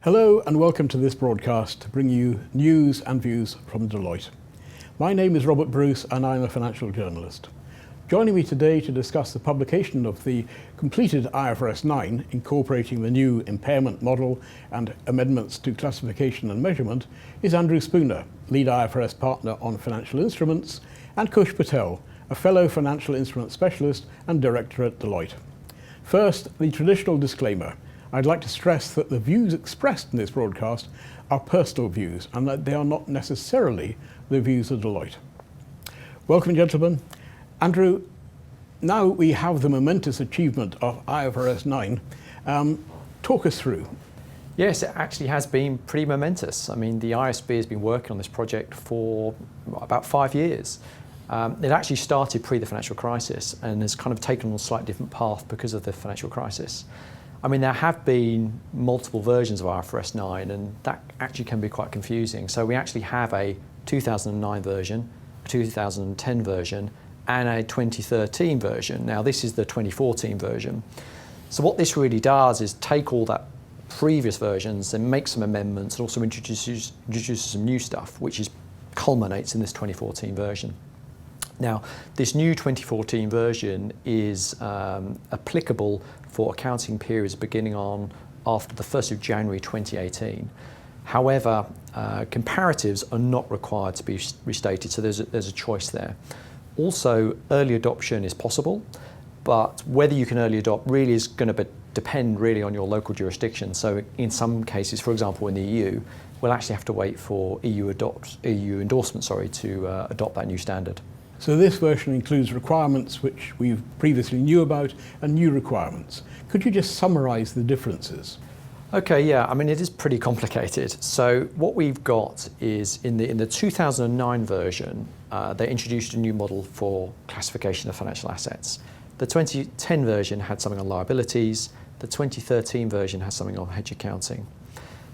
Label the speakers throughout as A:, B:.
A: Hello and welcome to this broadcast to bring you news and views from Deloitte. My name is Robert Bruce and I'm a financial journalist. Joining me today to discuss the publication of the completed IFRS 9 incorporating the new impairment model and amendments to classification and measurement is Andrew Spooner, lead IFRS partner on financial instruments, and Kush Patel, a fellow financial instrument specialist and director at Deloitte. First, the traditional disclaimer. I'd like to stress that the views expressed in this broadcast are personal views and that they are not necessarily the views of Deloitte. Welcome, gentlemen. Andrew, now we have the momentous achievement of IFRS 9. Talk us through.
B: Yes, it actually has been pretty momentous. I mean, the ISB has been working on this project for about 5 years. It actually started pre the financial crisis and has kind of taken on a slightly different path because of the financial crisis. I mean, there have been multiple versions of IFRS 9 and that actually can be quite confusing. So we actually have a 2009 version, a 2010 version, and a 2013 version. Now this is the 2014 version. So what this really does is take all that previous versions and make some amendments and also introduces some new stuff, which culminates in this 2014 version. Now, this new 2014 version is applicable for accounting periods beginning on after the 1st of January 2018. However, comparatives are not required to be restated, so there's a choice there. Also, early adoption is possible, but whether you can early adopt really is going to depend really on your local jurisdiction. So in some cases, for example, in the EU, we'll actually have to wait for EU endorsement to adopt that new standard.
A: So this version includes requirements which we've previously knew about and new requirements. Could you just summarise the differences?
B: Okay, yeah, I mean it is pretty complicated. So what we've got is in the 2009 version, they introduced a new model for classification of financial assets. The 2010 version had something on liabilities. The 2013 version has something on hedge accounting.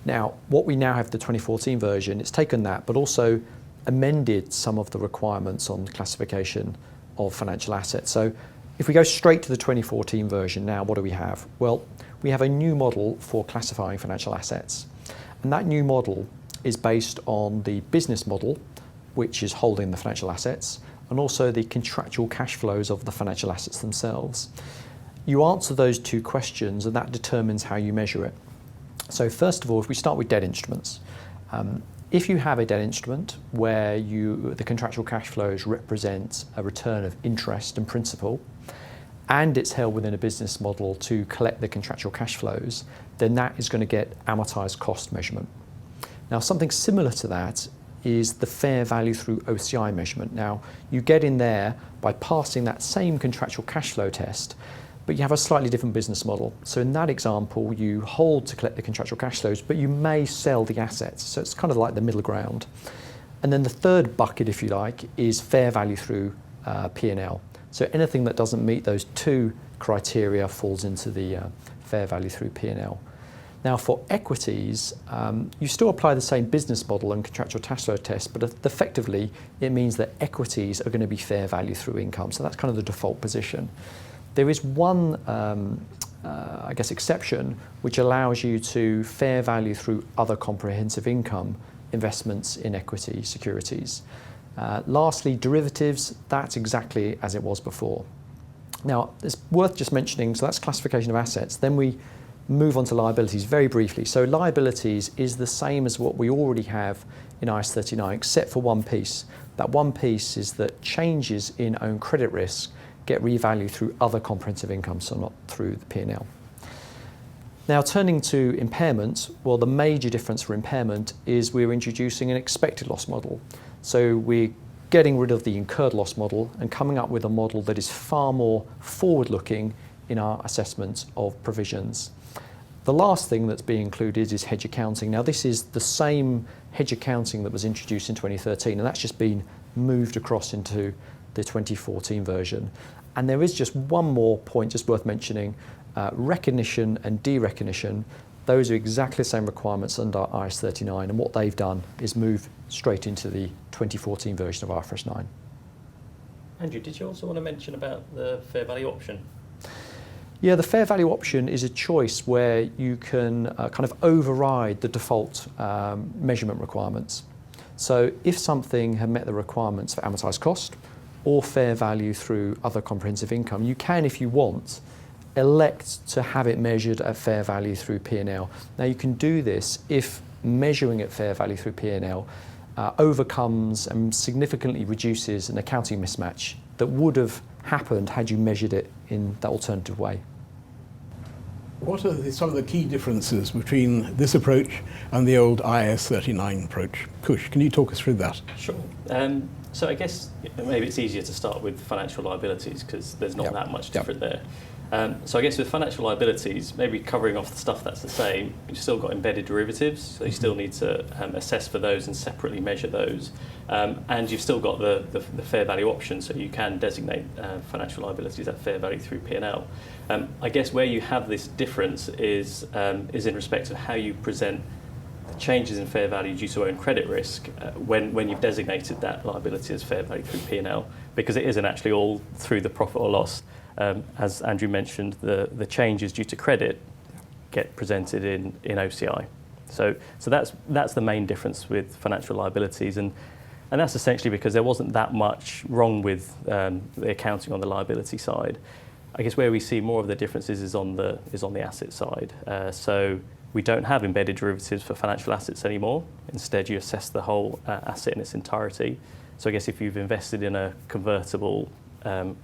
B: Now, what we now have the 2014 version, it's taken that, but also amended some of the requirements on classification of financial assets. So if we go straight to the 2014 version now, what do we have? Well, we have a new model for classifying financial assets. And that new model is based on the business model, which is holding the financial assets, and also the contractual cash flows of the financial assets themselves. You answer those two questions and that determines how you measure it. So first of all, if we start with debt instruments, if you have a debt instrument where the contractual cash flows represent a return of interest and principal, and it's held within a business model to collect the contractual cash flows, then that is going to get amortized cost measurement. Now, something similar to that is the fair value through OCI measurement. Now, you get in there by passing that same contractual cash flow test, but you have a slightly different business model. So in that example, you hold to collect the contractual cash flows, but you may sell the assets. So it's kind of like the middle ground. And then the third bucket, if you like, is fair value through P&L. So anything that doesn't meet those two criteria falls into the fair value through P&L. Now for equities, you still apply the same business model and contractual cash flow test, but effectively it means that equities are going to be fair value through income. So that's kind of the default position. There is one, exception which allows you to fair value through other comprehensive income investments in equity securities. Lastly, derivatives, that's exactly as it was before. Now, it's worth just mentioning, so that's classification of assets. Then we move on to liabilities very briefly. So liabilities is the same as what we already have in IAS 39, except for one piece. That one piece is that changes in own credit risk get revalued through other comprehensive income, so not through the P&L. Now turning to impairment, well, the major difference for impairment is we're introducing an expected loss model. So we're getting rid of the incurred loss model and coming up with a model that is far more forward-looking in our assessment of provisions. The last thing that's being included is hedge accounting. Now this is the same hedge accounting that was introduced in 2013, and that's just been moved across into the 2014 version. And there is just one more point just worth mentioning, recognition and derecognition. Those are exactly the same requirements under IAS 39, and what they've done is move straight into the 2014 version of IFRS 9.
C: Andrew, did you also want to mention about the fair value option?
B: Yeah, the fair value option is a choice where you can kind of override the default measurement requirements. So if something had met the requirements for amortised cost or fair value through other comprehensive income, you can, if you want, elect to have it measured at fair value through P&L. Now you can do this if measuring at fair value through P&L overcomes and significantly reduces an accounting mismatch that would have happened had you measured it in that alternative way.
A: What are some of the key differences between this approach and the old IAS 39 approach? Kush, can you talk us through that?
C: Sure. So I guess maybe it's easier to start with financial liabilities because there's not that much different there. So I guess with financial liabilities, maybe covering off the stuff that's the same, you've still got embedded derivatives, so you still need to assess for those and separately measure those. And you've still got the fair value option, so you can designate financial liabilities at fair value through P&L. I guess where you have this difference is in respect of how you present the changes in fair value due to own credit risk when you've designated that liability as fair value through P&L, because it isn't actually all through the profit or loss. As Andrew mentioned, the changes due to credit get presented in OCI. So that's the main difference with financial liabilities, and that's essentially because there wasn't that much wrong with the accounting on the liability side. I guess where we see more of the differences is on the asset side. So we don't have embedded derivatives for financial assets anymore. Instead, you assess the whole asset in its entirety. So I guess if you've invested in a convertible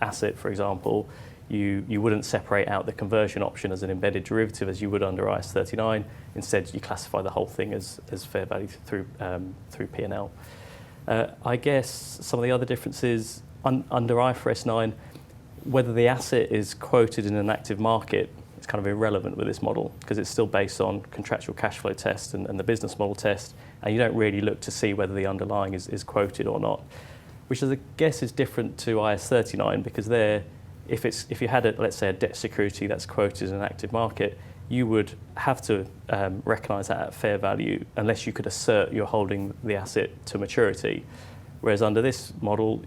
C: asset, for example, you wouldn't separate out the conversion option as an embedded derivative as you would under IAS 39. Instead, you classify the whole thing as fair value through P&L. I guess some of the other differences under IFRS 9, whether the asset is quoted in an active market is kind of irrelevant with this model because it's still based on contractual cash flow test and the business model test, and you don't really look to see whether the underlying is quoted or not, which I guess is different to IAS 39 because there, if you had let's say a debt security that's quoted in an active market, you would have to recognise that at fair value unless you could assert you're holding the asset to maturity. Whereas under this model,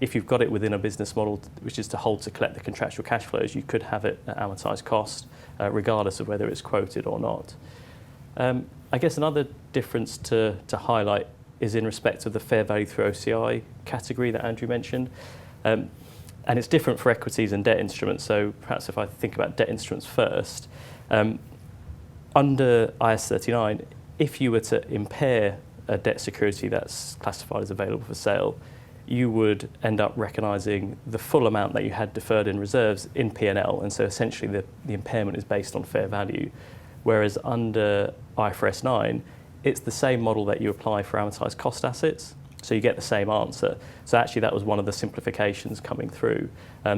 C: if you've got it within a business model, which is to hold to collect the contractual cash flows, you could have it at amortised cost, regardless of whether it's quoted or not. I guess another difference to highlight is in respect of the fair value through OCI category that Andrew mentioned. And it's different for equities and debt instruments. So perhaps if I think about debt instruments first, under IAS 39, if you were to impair a debt security that's classified as available for sale, you would end up recognising the full amount that you had deferred in reserves in P&L, and so essentially the impairment is based on fair value. Whereas under IFRS 9, it's the same model that you apply for amortised cost assets, so you get the same answer. So actually that was one of the simplifications coming through.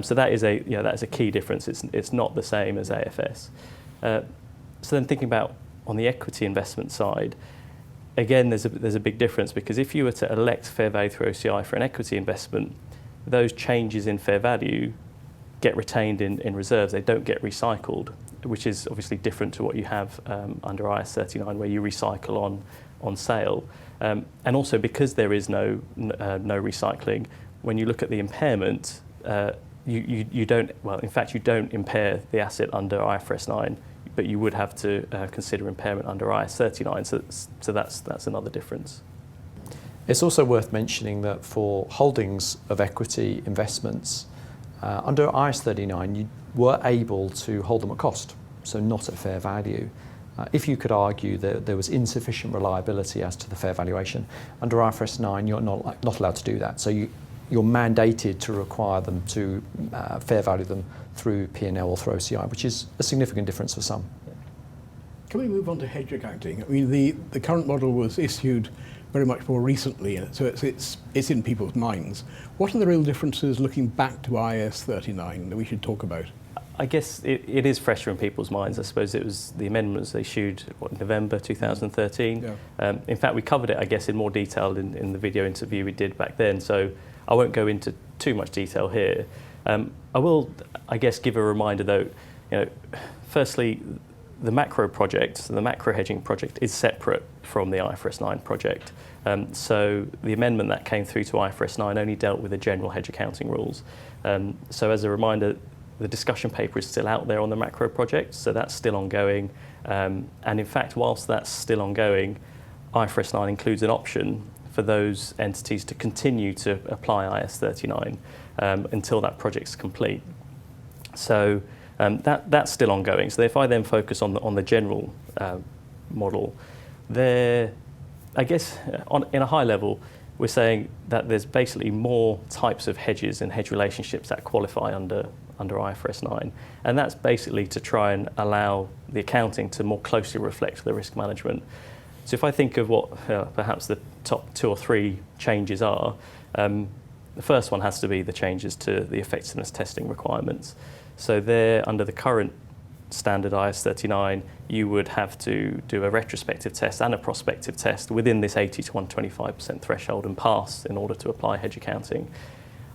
C: So that is a key difference. It's not the same as AFS. So then thinking about on the equity investment side, again, there's a big difference because if you were to elect fair value through OCI for an equity investment, those changes in fair value get retained in reserves. They don't get recycled, which is obviously different to what you have under IAS 39, where you recycle on sale. And also because there is no recycling, when you look at the impairment, you don't. Well, in fact, you don't impair the asset under IFRS 9. But you would have to consider impairment under IAS 39, so that's another difference.
B: It's also worth mentioning that for holdings of equity investments, under IAS 39, you were able to hold them at cost, so not at fair value. If you could argue that there was insufficient reliability as to the fair valuation, under IFRS 9, you're not allowed to do that. So you're mandated to require them to fair value them through P&L or through OCI, which is a significant difference for some.
A: Can we move on to hedge accounting? I mean, the current model was issued very much more recently, so it's in people's minds. What are the real differences looking back to IAS 39 that we should talk about?
C: I guess it is fresher in people's minds. I suppose it was the amendments issued in November 2013. Yeah. In fact, we covered it, I guess, in more detail in the video interview we did back then, so I won't go into too much detail here. I will, I guess, give a reminder though, firstly, the macro project, so the macro hedging project is separate from the IFRS 9 project. So the amendment that came through to IFRS 9 only dealt with the general hedge accounting rules. So as a reminder, the discussion paper is still out there on the macro project, so that's still ongoing. And in fact, whilst that's still ongoing, IFRS 9 includes an option for those entities to continue to apply IAS 39 until that project's complete. So that's still ongoing. So if I then focus on the general model, I guess in a high level, we're saying that there's basically more types of hedges and hedge relationships that qualify under IFRS 9. And that's basically to try and allow the accounting to more closely reflect the risk management. So if I think of what perhaps the top 2 or 3 changes are, the first one has to be the changes to the effectiveness testing requirements. So there, under the current standard IAS 39, you would have to do a retrospective test and a prospective test within this 80 to 125% threshold and pass in order to apply hedge accounting.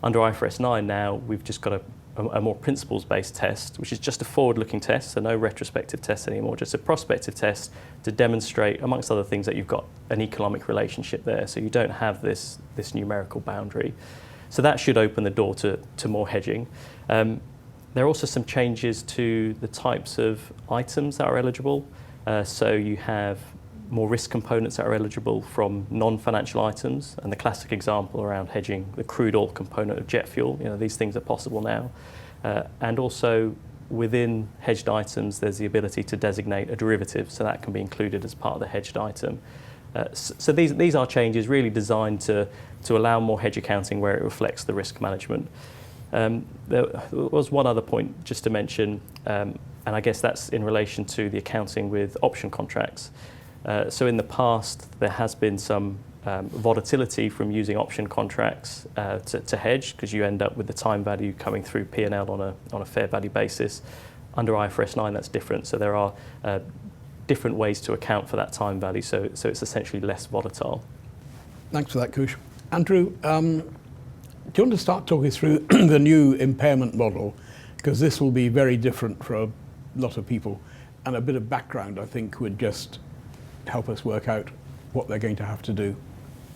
C: Under IFRS 9 now, we've just got a more principles-based test, which is just a forward-looking test, so no retrospective test anymore, just a prospective test to demonstrate, amongst other things, that you've got an economic relationship there, so you don't have this numerical boundary. So that should open the door to more hedging. There are also some changes to the types of items that are eligible. So you have more risk components that are eligible from non-financial items, and the classic example around hedging the crude oil component of jet fuel. These things are possible now. And also within hedged items, there's the ability to designate a derivative, so that can be included as part of the hedged item. So these are changes really designed to allow more hedge accounting where it reflects the risk management. There was one other point just to mention, and I guess that's in relation to the accounting with option contracts. So in the past, there has been some volatility from using option contracts to hedge, because you end up with the time value coming through P&L on a fair value basis. Under IFRS 9, that's different. So there are different ways to account for that time value, so it's essentially less volatile.
A: Thanks for that, Kush. Andrew, do you want to start talking through the new impairment model? Because this will be very different for a lot of people, and a bit of background, I think, would just help us work out what they're going to have to do.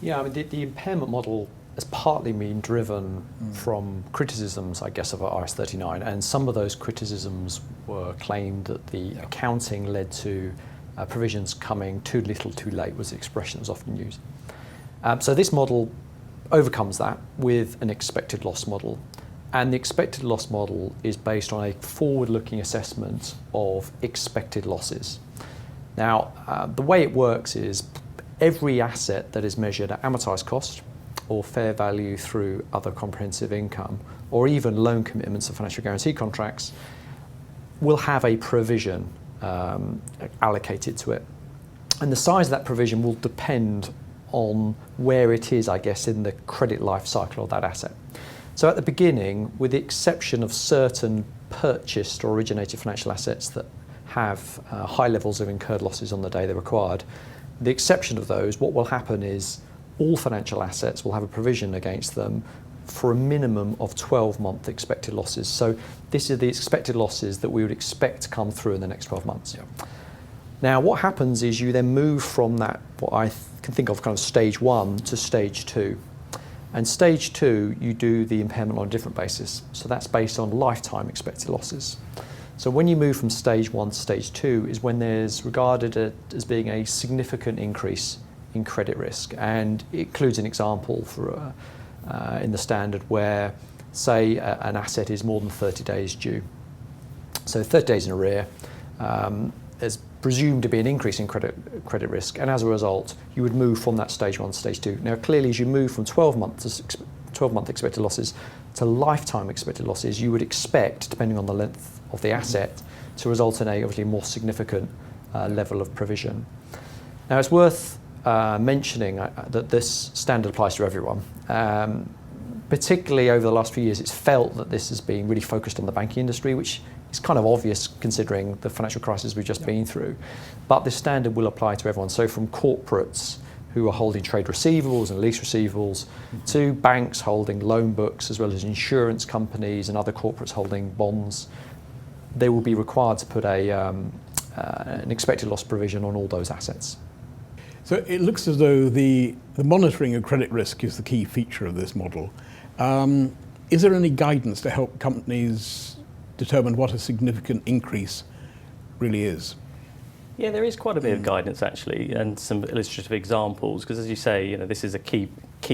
B: Yeah, I mean, the impairment model has partly been driven from criticisms, I guess, of IAS 39, and some of those criticisms were claimed that the accounting led to provisions coming too little too late, was the expression that was often used. So this model overcomes that with an expected loss model. And the expected loss model is based on a forward-looking assessment of expected losses. Now, the way it works is every asset that is measured at amortised cost or fair value through other comprehensive income, or even loan commitments of financial guarantee contracts, will have a provision allocated to it. And the size of that provision will depend on where it is, I guess, in the credit life cycle of that asset. So at the beginning, with the exception of certain purchased or originated financial assets that have high levels of incurred losses on the day they're acquired, the exception of those, what will happen is all financial assets will have a provision against them for a minimum of 12-month expected losses. So this is the expected losses that we would expect to come through in the next 12 months. Yeah. Now, what happens is you then move from that, what I can think of kind of stage 1 to stage 2. And stage 2, you do the impairment on a different basis. So that's based on lifetime expected losses. So when you move from stage 1 to stage 2 is when there's regarded as being a significant increase in credit risk. And it includes an example for in the standard where, say, an asset is more than 30 days due. So 30 days in arrear, there's presumed to be an increase in credit risk, and as a result, you would move from that stage 1 to stage 2. Now, clearly, as you move from 12-month expected losses to lifetime expected losses, you would expect, depending on the length of the asset, to result in a obviously more significant level of provision. Now, it's worth mentioning that this standard applies to everyone. Particularly over the last few years, it's felt that this has been really focused on the banking industry, which is kind of obvious considering the financial crisis we've just been through. But this standard will apply to everyone. So from corporates who are holding trade receivables and lease receivables to banks holding loan books, as well as insurance companies and other corporates holding bonds, they will be required to put an expected loss provision on all those assets.
A: So it looks as though the monitoring of credit risk is the key feature of this model. Is there any guidance to help companies determine what a significant increase really is?
C: Yeah, there is quite a bit of guidance actually, and some illustrative examples. Because as you say, this is a key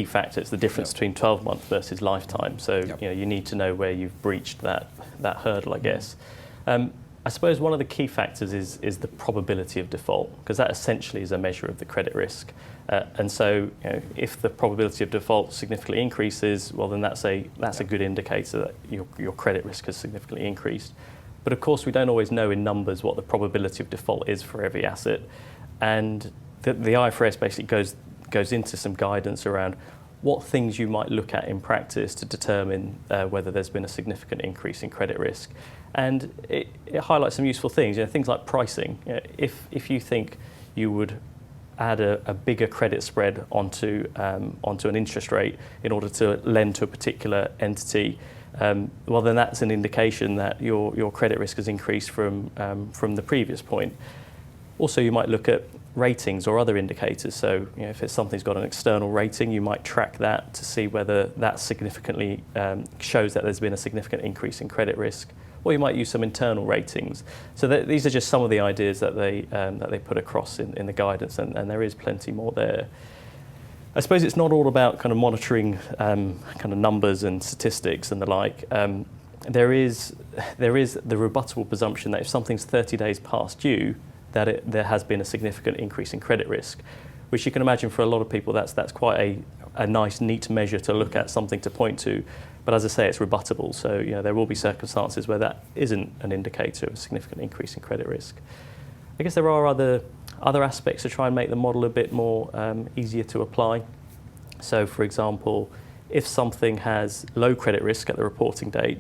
C: factor. It's the difference between 12-month versus lifetime. So you need to know where you've breached that hurdle, I guess. I suppose one of the key factors is the probability of default, because that essentially is a measure of the credit risk. And so, if the probability of default significantly increases, well, then that's a good indicator that your credit risk has significantly increased. But of course, we don't always know in numbers what the probability of default is for every asset. And the IFRS basically goes into some guidance around what things you might look at in practice to determine whether there's been a significant increase in credit risk. And it highlights some useful things, things like pricing. If you think you would add a bigger credit spread onto an interest rate in order to lend to a particular entity, well, then that's an indication that your credit risk has increased from the previous point. Also, you might look at ratings or other indicators. So, if something's got an external rating, you might track that to see whether that significantly shows that there's been a significant increase in credit risk. Or you might use some internal ratings. So these are just some of the ideas that they put across in the guidance, and there is plenty more there. I suppose it's not all about kind of monitoring kind of numbers and statistics and the like. There is the rebuttable presumption that if something's 30 days past due, that there has been a significant increase in credit risk, which you can imagine for a lot of people that's quite a nice, neat measure to look at, something to point to. But as I say, it's rebuttable. So there will be circumstances where that isn't an indicator of a significant increase in credit risk. I guess there are other aspects to try and make the model a bit more easier to apply. So, for example, if something has low credit risk at the reporting date,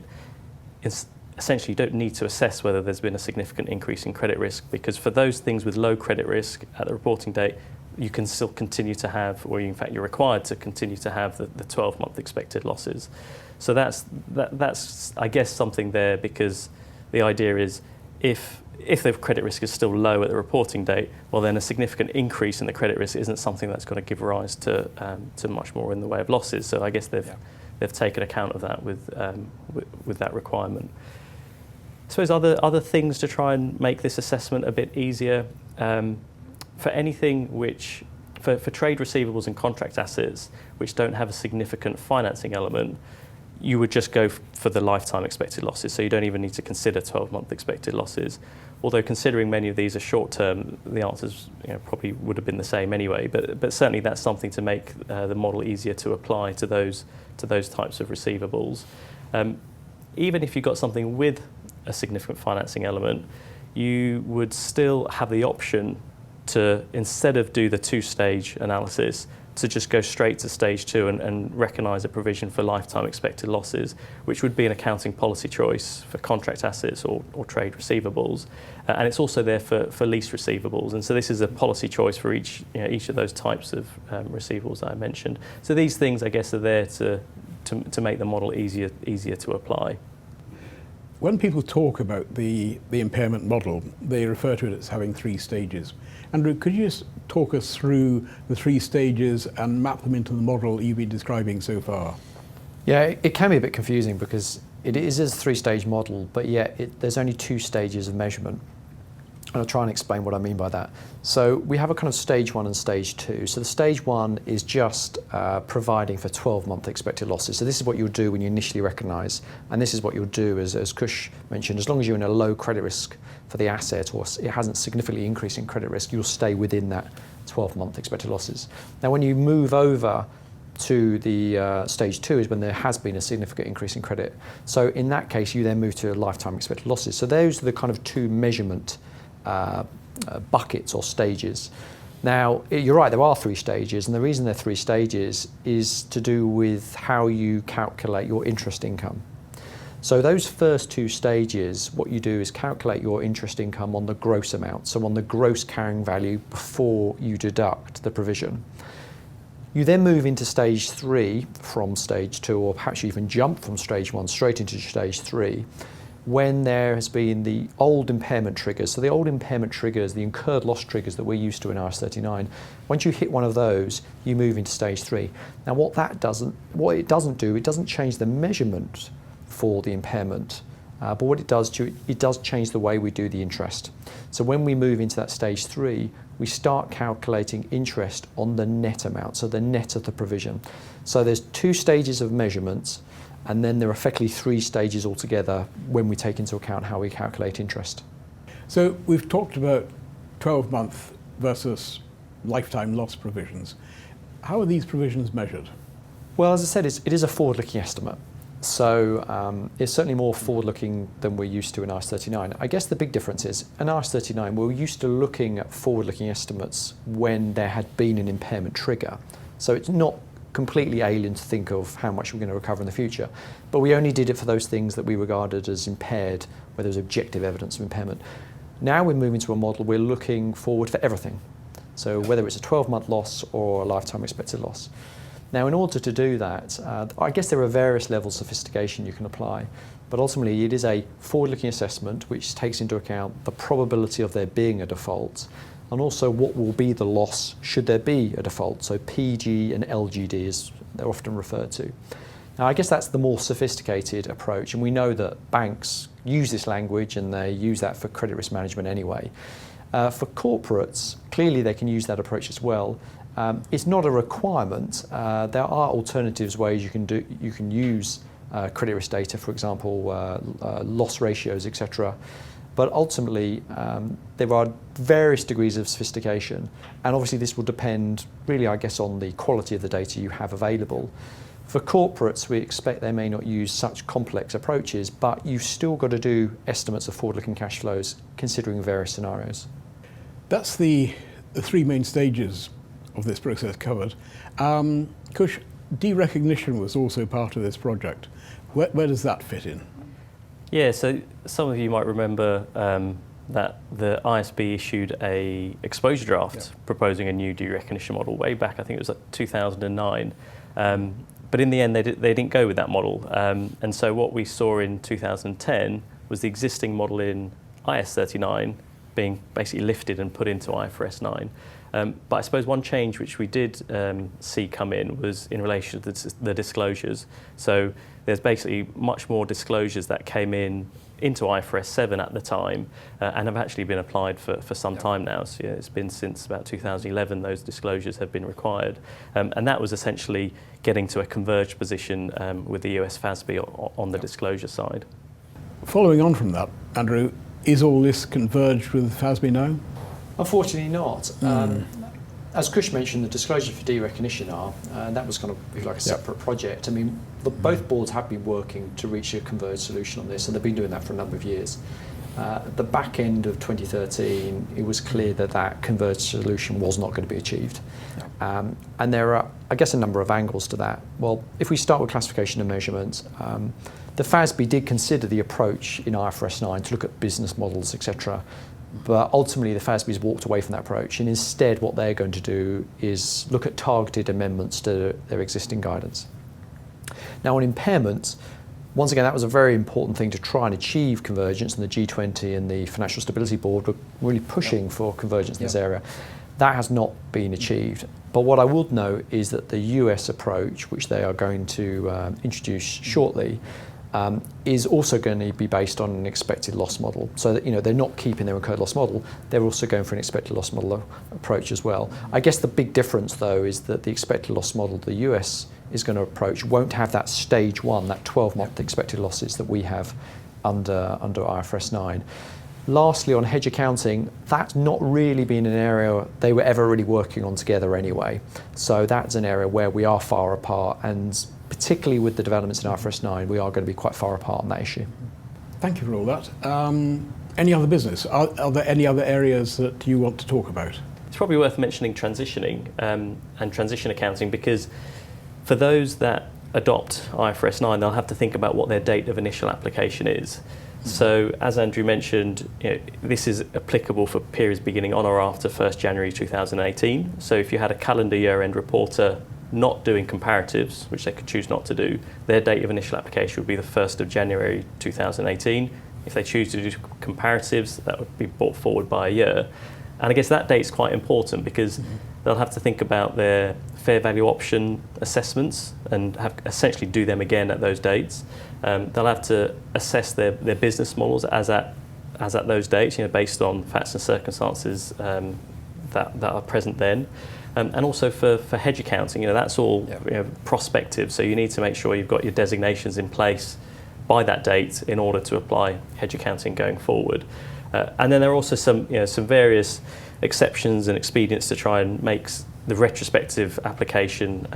C: essentially you don't need to assess whether there's been a significant increase in credit risk, because for those things with low credit risk at the reporting date, you can still continue to have, or in fact you're required to continue to have the 12-month expected losses. So that's I guess something there, because the idea is if the credit risk is still low at the reporting date, well then a significant increase in the credit risk isn't something that's going to give rise to much more in the way of losses. So I guess they've taken account of that with that requirement. I suppose other things to try and make this assessment a bit easier. For anything which, for trade receivables and contract assets which don't have a significant financing element, you would just go for the lifetime expected losses. So you don't even need to consider 12-month expected losses. Although considering many of these are short term, the answers probably would have been the same anyway. But certainly that's something to make the model easier to apply to those types of receivables. Even if you've got something with a significant financing element, you would still have the option to, instead of do the two-stage analysis, to just go straight to stage 2 and recognise a provision for lifetime expected losses, which would be an accounting policy choice for contract assets or trade receivables. And it's also there for lease receivables. And so this is a policy choice for each of those types of receivables that I mentioned. So these things, I guess, are there to make the model easier to apply.
A: When people talk about the impairment model, they refer to it as having 3 stages. Andrew, could you just talk us through the 3 stages and map them into the model you've been describing so far?
B: Yeah, it can be a bit confusing because it is a 3-stage model, but yet there's only 2 stages of measurement. And I'll try and explain what I mean by that. So we have a kind of stage 1 and stage 2. So the stage 1 is just providing for 12-month expected losses. So this is what you'll do when you initially recognise, and this is what you'll do, as Kush mentioned, as long as you're in a low credit risk for the asset or it hasn't significantly increased in credit risk, you'll stay within that 12-month expected losses. Now when you move over to the stage 2 is when there has been a significant increase in credit. So in that case, you then move to lifetime expected losses. So those are the kind of 2 measurement buckets or stages. Now, you're right, there are 3 stages, and the reason there are 3 stages is to do with how you calculate your interest income. So those first 2 stages, what you do is calculate your interest income on the gross amount, so on the gross carrying value before you deduct the provision. You then move into stage 3 from stage 2, or perhaps you even jump from stage 1 straight into stage 3, when there has been the old impairment triggers. So the old impairment triggers, the incurred loss triggers that we're used to in IFRS 39, once you hit one of those, you move into stage 3. Now what it doesn't do, it doesn't change the measurement for the impairment But what it does change the way we do the interest. So when we move into that stage 3, we start calculating interest on the net amount, so the net of the provision. So there's 2 stages of measurements, and then there are effectively 3 stages altogether when we take into account how we calculate interest.
A: So we've talked about 12-month versus lifetime loss provisions. How are these provisions measured?
B: Well, as I said, it is a forward-looking estimate. So it's certainly more forward-looking than we're used to in IFRS 39. I guess the big difference is, in IFRS 39, we're used to looking at forward-looking estimates when there had been an impairment trigger. So it's not completely alien to think of how much we're going to recover in the future. But we only did it for those things that we regarded as impaired, where there was objective evidence of impairment. Now we're moving to a model, we're looking forward for everything. So whether it's a 12-month loss or a lifetime expected loss. Now, in order to do that, I guess there are various levels of sophistication you can apply, but ultimately it is a forward-looking assessment which takes into account the probability of there being a default, and also what will be the loss should there be a default. So PG and LGD, as they're often referred to. Now, I guess that's the more sophisticated approach, and we know that banks use this language and they use that for credit risk management anyway. For corporates, clearly they can use that approach as well. It's not a requirement. There are alternatives ways you can use credit risk data, for example, loss ratios, etc. But ultimately, there are various degrees of sophistication, and obviously this will depend really, I guess, on the quality of the data you have available. For corporates, we expect they may not use such complex approaches, but you've still got to do estimates of forward-looking cash flows considering various scenarios.
A: That's the 3 main stages of this process covered. Kush, derecognition was also part of this project. Where does that fit in?
C: Yeah, so some of you might remember that the ISB issued a exposure draft proposing a new derecognition model way back, I think it was like 2009. But in the end, they didn't go with that model. And so what we saw in 2010 was the existing model in IS 39 being basically lifted and put into IFRS 9. But I suppose one change which we did see come in was in relation to the disclosures. So there's basically much more disclosures that came into IFRS 7 at the time and have actually been applied for some time now. So yeah, it's been since about 2011 those disclosures have been required. And that was essentially getting to a converged position with the US FASB on the disclosure side.
A: Following on from that, Andrew, is all this converged with FASB now?
B: Unfortunately not. As Kush mentioned, the disclosure for derecognition are, and that was kind of if you like a separate project. I mean, both boards have been working to reach a converged solution on this, and they've been doing that for a number of years. At the back end of 2013, it was clear that that converged solution was not going to be achieved. And there are, I guess, a number of angles to that. Well, if we start with classification and measurement, the FASB did consider the approach in IFRS 9 to look at business models, etc. But ultimately, the FASB has walked away from that approach, and instead what they're going to do is look at targeted amendments to their existing guidance. Now, on impairments, once again, that was a very important thing to try and achieve convergence, and the G20 and the Financial Stability Board were really pushing for convergence in this area. That has not been achieved. But what I would know is that the US approach, which they are going to introduce shortly, is also going to be based on an expected loss model. So that they're not keeping their incurred loss model, they're also going for an expected loss model approach as well. I guess the big difference though is that the expected loss model the US is going to approach won't have that stage 1, that 12-month expected losses that we have under IFRS 9. Lastly, on hedge accounting, that's not really been an area they were ever really working on together anyway. So that's an area where we are far apart, and particularly with the developments in IFRS 9, we are going to be quite far apart on that issue.
A: Thank you for all that. Any other business? Are there any other areas that you want to talk about?
C: It's probably worth mentioning transitioning and transition accounting, because for those that adopt IFRS 9, they'll have to think about what their date of initial application is. So, as Andrew mentioned, this is applicable for periods beginning on or after 1st January 2018. So if you had a calendar year-end reporter not doing comparatives, which they could choose not to do, their date of initial application would be the 1st of January 2018. If they choose to do comparatives, that would be brought forward by a year. And I guess that date's quite important because they'll have to think about their fair value option assessments and essentially do them again at those dates. They'll have to assess their business models as at those dates, based on facts and circumstances that are present then. And also for hedge accounting, that's all prospective. So you need to make sure you've got your designations in place by that date in order to apply hedge accounting going forward. And then there are also some various exceptions and expedients to try and make the retrospective application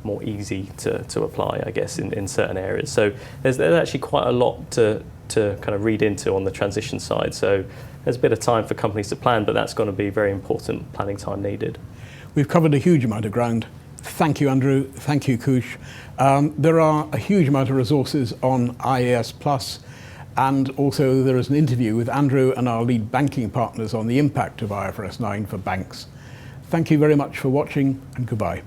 C: more easy to apply, I guess, in certain areas. So there's actually quite a lot to kind of read into on the transition side. So there's a bit of time for companies to plan, but that's going to be very important planning time needed.
A: We've covered a huge amount of ground. Thank you, Andrew. Thank you, Kush. There are a huge amount of resources on IAS Plus, and also there is an interview with Andrew and our lead banking partners on the impact of IFRS 9 for banks. Thank you very much for watching, and goodbye.